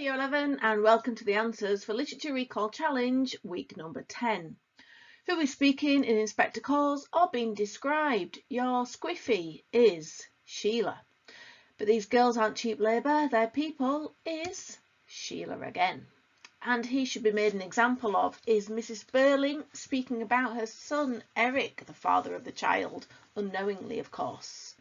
Year 11 and welcome to the answers for Literature Recall Challenge week number 10. Who is speaking in Inspector Calls or being described? Your squiffy is Sheila. But these girls aren't cheap labour, their people is Sheila again. And he should be made an example of is Mrs. Burling speaking about her son Eric, the father of the child, unknowingly of course.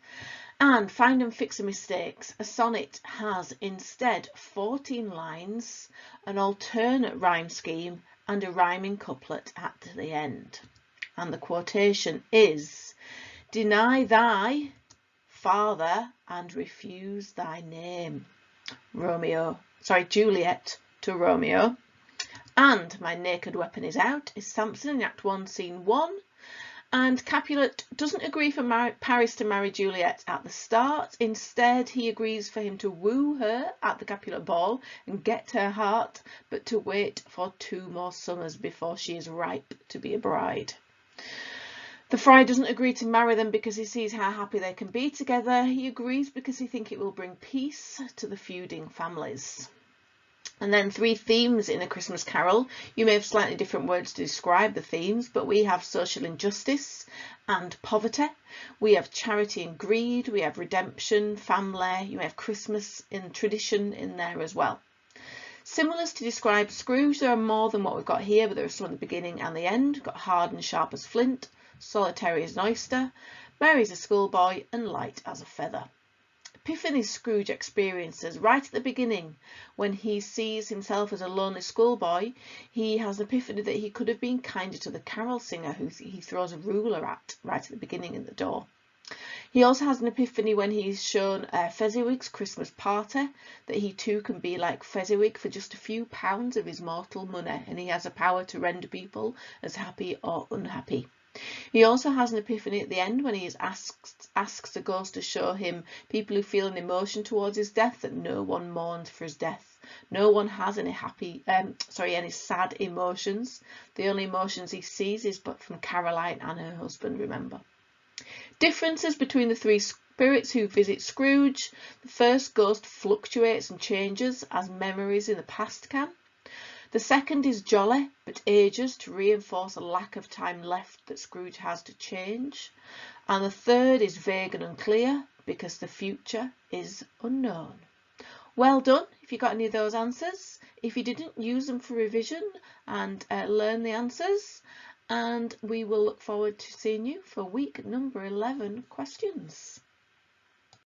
And find and fix the mistakes. A sonnet has instead 14 lines, an alternate rhyme scheme and a rhyming couplet at the end. And the quotation is, deny thy father and refuse thy name. Juliet to Romeo. And my naked weapon is out is Samson in Act 1, Scene 1. And Capulet doesn't agree for Paris to marry Juliet at the start. Instead, he agrees for him to woo her at the Capulet ball and get her heart, but to wait for 2 more summers before she is ripe to be a bride. The friar doesn't agree to marry them because he sees how happy they can be together. He agrees because he thinks it will bring peace to the feuding families. And then 3 themes in A Christmas Carol. You may have slightly different words to describe the themes, but we have social injustice and poverty. We have charity and greed. We have redemption, family. You may have Christmas and tradition in there as well. Similars to describe Scrooge. There are more than what we've got here, but there are some at the beginning and the end. We've got hard and sharp as flint, solitary as an oyster, merry as a schoolboy, and light as a feather. Epiphany Scrooge experiences right at the beginning when he sees himself as a lonely schoolboy. He has an epiphany that he could have been kinder to the carol singer who he throws a ruler at right at the beginning in the door. He also has an epiphany when he's shown Fezziwig's Christmas party, that he too can be like Fezziwig for just a few pounds of his mortal money, and he has a power to render people as happy or unhappy. He also has an epiphany at the end when he asks the ghost to show him people who feel an emotion towards his death, that no one mourns for his death. No one has any any sad emotions. The only emotions he sees is but from Caroline and her husband, remember. Differences between the 3 spirits who visit Scrooge. The first ghost fluctuates and changes as memories in the past can. The second is jolly, but ages to reinforce a lack of time left that Scrooge has to change. And the third is vague and unclear because the future is unknown. Well done if you got any of those answers. If you didn't, use them for revision and learn the answers. And we will look forward to seeing you for week number 11 questions.